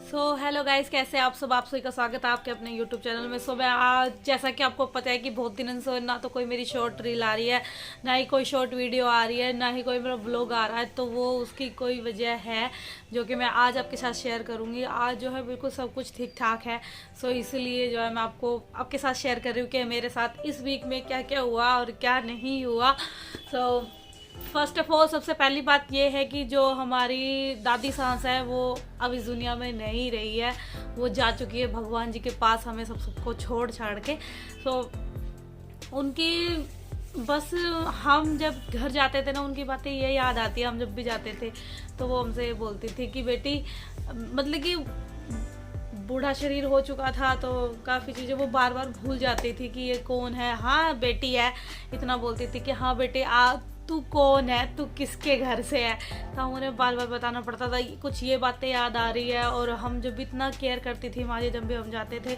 Hello guys, कैसे हैं आप सब। आप सभी का स्वागत है आपके अपने यूट्यूब चैनल में। मैं आज, जैसा कि आपको पता है कि बहुत दिनों से ना तो कोई मेरी शॉर्ट रील आ रही है, ना ही कोई शॉर्ट वीडियो आ रही है, ना ही कोई मेरा ब्लॉग आ रहा है। तो वो उसकी कोई वजह है जो कि मैं आज आपके साथ शेयर करूंगी। आज जो है बिल्कुल सब कुछ ठीक ठाक है। इसलिए जो है मैं आपको आपके साथ शेयर कर रही हूँ कि मेरे साथ इस वीक में क्या क्या हुआ और क्या नहीं हुआ। फर्स्ट ऑफ ऑल, सबसे पहली बात ये है कि जो हमारी दादी सास है वो अब इस दुनिया में नहीं रही है। वो जा चुकी है भगवान जी के पास, हमें सबको छोड़ छाड़ के। उनकी बस हम जब घर जाते थे ना, उनकी बातें ये याद आती है। हम जब भी जाते थे तो वो हमसे बोलती थी कि बेटी, मतलब कि बूढ़ा शरीर हो चुका था तो काफ़ी चीज़ें वो बार बार भूल जाती थी कि ये कौन है। हाँ बेटी है, इतना बोलती थी कि हाँ बेटे तू कौन है, तू किसके घर से है। तो हम उन्हें बार बार बताना पड़ता था। कुछ ये बातें याद आ रही है। और हम जब इतना केयर करती थी माँ जी, जब भी हम जाते थे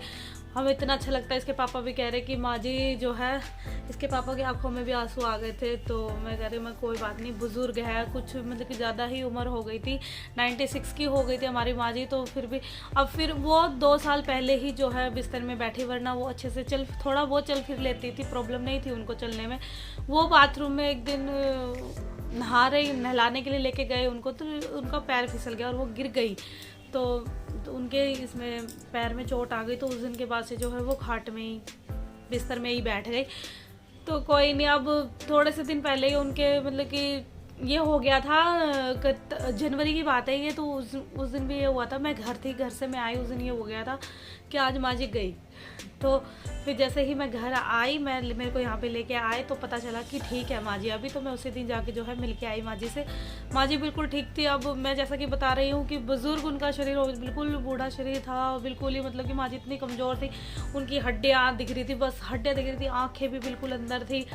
हमें इतना अच्छा लगता है। इसके पापा भी कह रहे कि माँ जी जो है, इसके पापा की आंखों में भी आंसू आ गए थे। तो मैं कह रही मैं कोई बात नहीं, बुजुर्ग है, कुछ मतलब कि ज़्यादा ही उम्र हो गई थी, 96 की हो गई थी हमारी माँ जी। तो फिर भी अब फिर वो 2 साल पहले ही जो है बिस्तर में बैठी, वरना वो अच्छे से थोड़ा बहुत चल फिर लेती थी, प्रॉब्लम नहीं थी उनको चलने में। वो बाथरूम में एक दिन नहलाने के लिए लेके गए उनको, तो उनका पैर फिसल गया और वो गिर गई। तो उनके इसमें पैर में चोट आ गई। तो उस दिन के बाद से जो है वो खाट में ही, बिस्तर में ही बैठ गई। तो कोई नहीं, अब थोड़े से दिन पहले ही उनके मतलब कि ये हो गया था, जनवरी की बात है ये। तो उस दिन भी ये हुआ था, मैं घर थी, घर से मैं आई उस दिन ये हो गया था कि आज माँ जी गई। तो फिर जैसे ही मैं घर आई, मेरे को यहाँ पे लेके आए तो पता चला कि ठीक है माँ जी अभी। तो मैं उसी दिन जाके जो है मिल के आई माँ जी से। माँ जी बिल्कुल ठीक थी। अब मैं जैसा कि बता रही हूँ कि बुजुर्ग उनका शरीर बिल्कुल बूढ़ा शरीर था, बिल्कुल ही मतलब कि माँ जी इतनी कमज़ोर थी, उनकी हड्डियाँ दिख रही थी, बस हड्डियाँ दिख रही थी, आँखें भी बिल्कुल अंदर थी,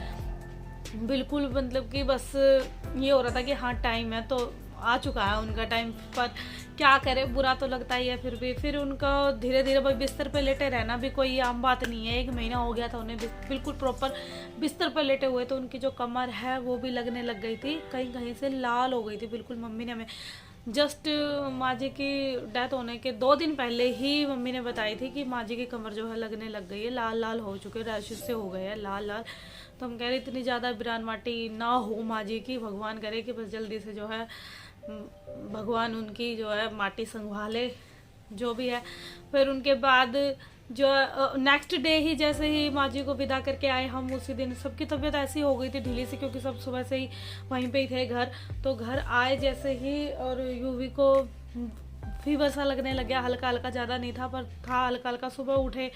बिल्कुल मतलब कि बस ये हो रहा था कि हाँ टाइम है, तो आ चुका है उनका टाइम। पर क्या करे, बुरा तो लगता ही है। फिर भी फिर उनका धीरे धीरे भाई बिस्तर पे लेटे रहना भी कोई आम बात नहीं है। 1 महीना हो गया था उन्हें बिल्कुल प्रॉपर बिस्तर पे लेटे हुए। तो उनकी जो कमर है वो भी लगने लग गई थी, कहीं कहीं से लाल हो गई थी बिल्कुल। मम्मी ने हमें जस्ट माँ जी की डेथ होने के 2 दिन पहले ही मम्मी ने बताई थी कि माँ जी की कमर जो है लगने लग गई है, लाल लाल हो चुके, रैशेस से हो गए हैं लाल लाल। तो हम कह रहे इतनी ज़्यादा बिरान माटी ना हो माँ जी की, भगवान करे कि बस जल्दी से जो है भगवान उनकी जो है माटी संभाले, जो भी है। फिर उनके बाद जो नेक्स्ट डे ही जैसे ही माँ जी को विदा करके आए हम, उसी दिन सबकी तबीयत ऐसी हो गई थी ढीली सी, क्योंकि सब सुबह से ही वहीं पे ही थे घर। तो घर आए जैसे ही, और यूवी को फीवर सा लगने लग गया, हल्का हल्का, ज़्यादा नहीं था पर था हल्का हल्का। सुबह उठे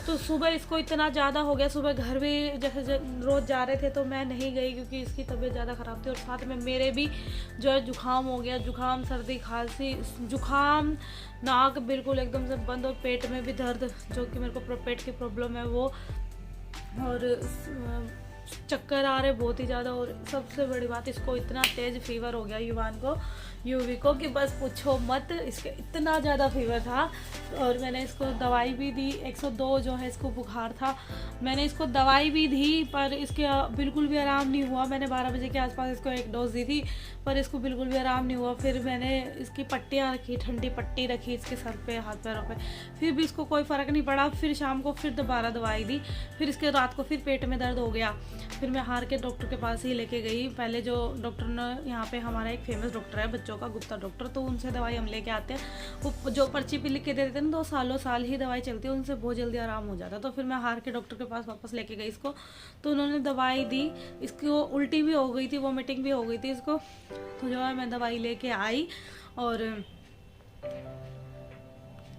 तो सुबह इसको इतना ज़्यादा हो गया। सुबह घर भी जैसे रोज़ जा रहे थे तो मैं नहीं गई क्योंकि इसकी तबीयत ज़्यादा ख़राब थी। और साथ में मेरे भी जो है जुकाम हो गया, जुकाम, सर्दी, खांसी, जुकाम, नाक बिल्कुल एकदम से बंद, और पेट में भी दर्द, जो कि मेरे को पेट की प्रॉब्लम है वो, और चक्कर आ रहे बहुत ही ज़्यादा। और सबसे बड़ी बात, इसको इतना तेज़ फीवर हो गया यूवी को कि बस पूछो मत, इसके इतना ज़्यादा फीवर था। और मैंने इसको दवाई भी दी, 102 जो है इसको बुखार था, मैंने इसको दवाई भी दी पर इसके बिल्कुल भी आराम नहीं हुआ। मैंने 12 बजे के आसपास इसको 1 डोज दी थी पर इसको बिल्कुल भी आराम नहीं हुआ। फिर मैंने इसकी पट्टियाँ रखी, ठंडी पट्टी रखी इसके सर पे, हाथ पैरों पे, फिर भी इसको कोई फ़र्क नहीं पड़ा। फिर शाम को फिर दोबारा दवाई दी, फिर इसके रात को फिर पेट में दर्द हो गया। फिर मैं हार के डॉक्टर के पास ही लेके गई। पहले जो डॉक्टर ने, यहाँ पे हमारा एक फेमस डॉक्टर है बच्चों का, गुप्ता डॉक्टर, तो उनसे दवाई हम लेके आते हैं। वो जो पर्ची पे लिख के दे देते हैं ना, 2 सालों साल ही दवाई चलती है, उनसे बहुत जल्दी आराम हो जाता है। तो फिर मैं हार के डॉक्टर के पास वापस लेके गई इसको, तो उन्होंने दवाई दी। इसको उल्टी भी हो गई थी, वॉमिटिंग भी हो गई थी इसको। तो जो है मैं दवाई लेके आई और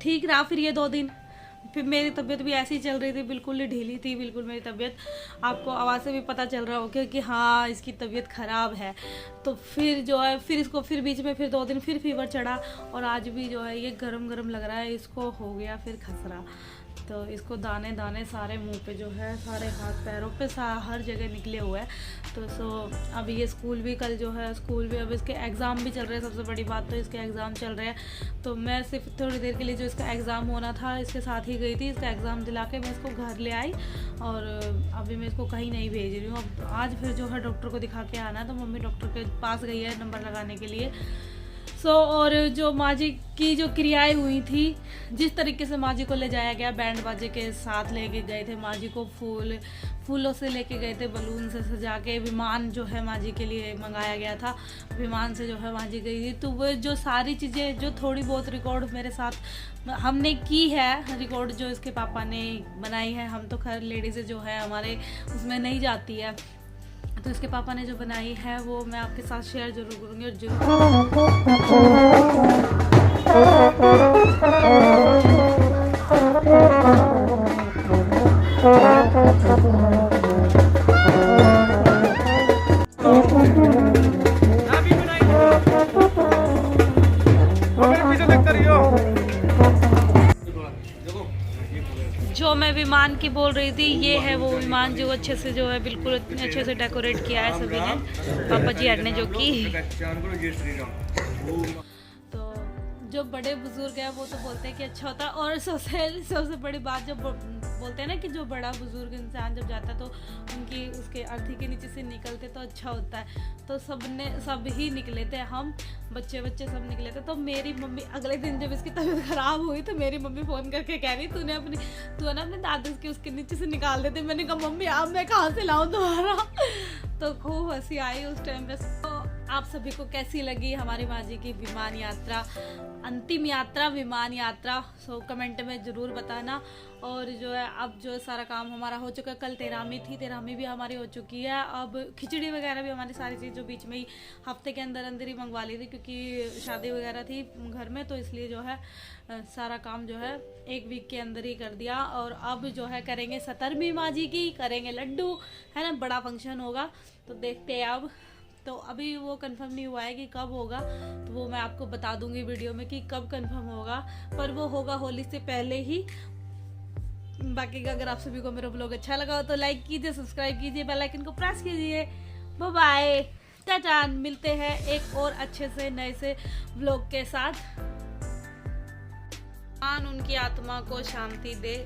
ठीक रहा। फिर ये 2 दिन फिर मेरी तबीयत भी ऐसी चल रही थी, बिल्कुल ही ढीली थी बिल्कुल मेरी तबीयत। आपको आवाज़ से भी पता चल रहा होगा कि हाँ इसकी तबीयत ख़राब है। तो फिर जो है फिर इसको फिर बीच में फिर 2 दिन फिर फीवर चढ़ा, और आज भी जो है ये गरम गरम लग रहा है। इसको हो गया फिर खसरा, तो इसको दाने दाने सारे मुंह पे जो है, सारे हाथ पैरों पे, हर जगह निकले हुए हैं। तो अभी ये स्कूल भी, कल जो है स्कूल भी, अब इसके एग्ज़ाम भी चल रहे हैं। सबसे बड़ी बात तो इसके एग्ज़ाम चल रहे हैं। तो मैं सिर्फ थोड़ी देर के लिए जो इसका एग्ज़ाम होना था इसके साथ ही गई थी, इसका एग्ज़ाम दिला के मैं इसको घर ले आई। और अभी मैं इसको कहीं नहीं भेज रही हूँ। अब आज फिर जो है डॉक्टर को दिखा के आना है, तो मम्मी डॉक्टर के पास गई है नंबर लगाने के लिए। और जो माँ जी की जो क्रियाएं हुई थी, जिस तरीके से माँ जी को ले जाया गया, बैंड बाजे के साथ लेके गए थे माँ जी को, फूलों से लेके गए थे, बलून से सजा के, विमान जो है माँ जी के लिए मंगाया गया था, विमान से जो है माँ जी गई थी। तो वो जो सारी चीज़ें जो थोड़ी बहुत रिकॉर्ड मेरे साथ हमने की है, रिकॉर्ड जो इसके पापा ने बनाई है, हम तो खैर लेडीज़ जो है हमारे उसमें नहीं जाती है, तो इसके पापा ने जो बनाई है वो मैं आपके साथ शेयर जरूर करूँगी। और जो मैं विमान की बोल रही थी, ये है वो विमान जो अच्छे से जो है बिल्कुल इतने अच्छे से डेकोरेट किया है सभी ने, पापा जी ने जो की। तो जो बड़े बुजुर्ग हैं वो तो बोलते हैं कि अच्छा होता है, और सबसे बड़ी बात जब बोलते हैं ना कि जो बड़ा बुजुर्ग इंसान जब जाता है तो उनकी उसके अर्थी के नीचे से निकलते तो अच्छा होता है। तो सब ही निकले थे, हम बच्चे सब निकले थे। तो मेरी मम्मी अगले दिन जब इसकी तबीयत खराब हुई तो मेरी मम्मी फ़ोन करके कह रही तू है ना अपने दादू के उसके नीचे से निकाल देते। मैंने कहा मम्मी अब मैं कहाँ से लाऊं दोबारा। तो खूब हंसी आई उस टाइम पे। तो आप सभी को कैसी लगी हमारी माँ जी की विमान यात्रा, अंतिम यात्रा विमान यात्रा, सो कमेंट में ज़रूर बताना। और जो है अब जो सारा काम हमारा हो चुका है, कल तेरहवीं थी, तेरहवीं भी हमारी हो चुकी है। अब खिचड़ी वगैरह भी हमारी सारी चीज़ जो बीच में ही हफ्ते के अंदर ही मंगवा ली थी, क्योंकि शादी वगैरह थी घर में, तो इसलिए जो है सारा काम जो है एक वीक के अंदर ही कर दिया। और अब जो है करेंगे 17वीं माँ जी की, करेंगे लड्डू, है ना, बड़ा फंक्शन होगा। तो देखते हैं अब, तो अभी वो कंफर्म नहीं हुआ है कि कब होगा, तो वो मैं आपको बता दूंगी वीडियो में कि कब कंफर्म होगा, पर वो होगा होली से पहले ही। बाकी अगर आप सभी को मेरा ब्लॉग अच्छा लगा हो तो लाइक कीजिए, सब्सक्राइब कीजिए, बेल आइकन को प्रेस कीजिए। बाय बाय, टाटा, मिलते हैं एक और अच्छे से नए से ब्लॉग के साथ। भगवान उनकी आत्मा को शांति दे।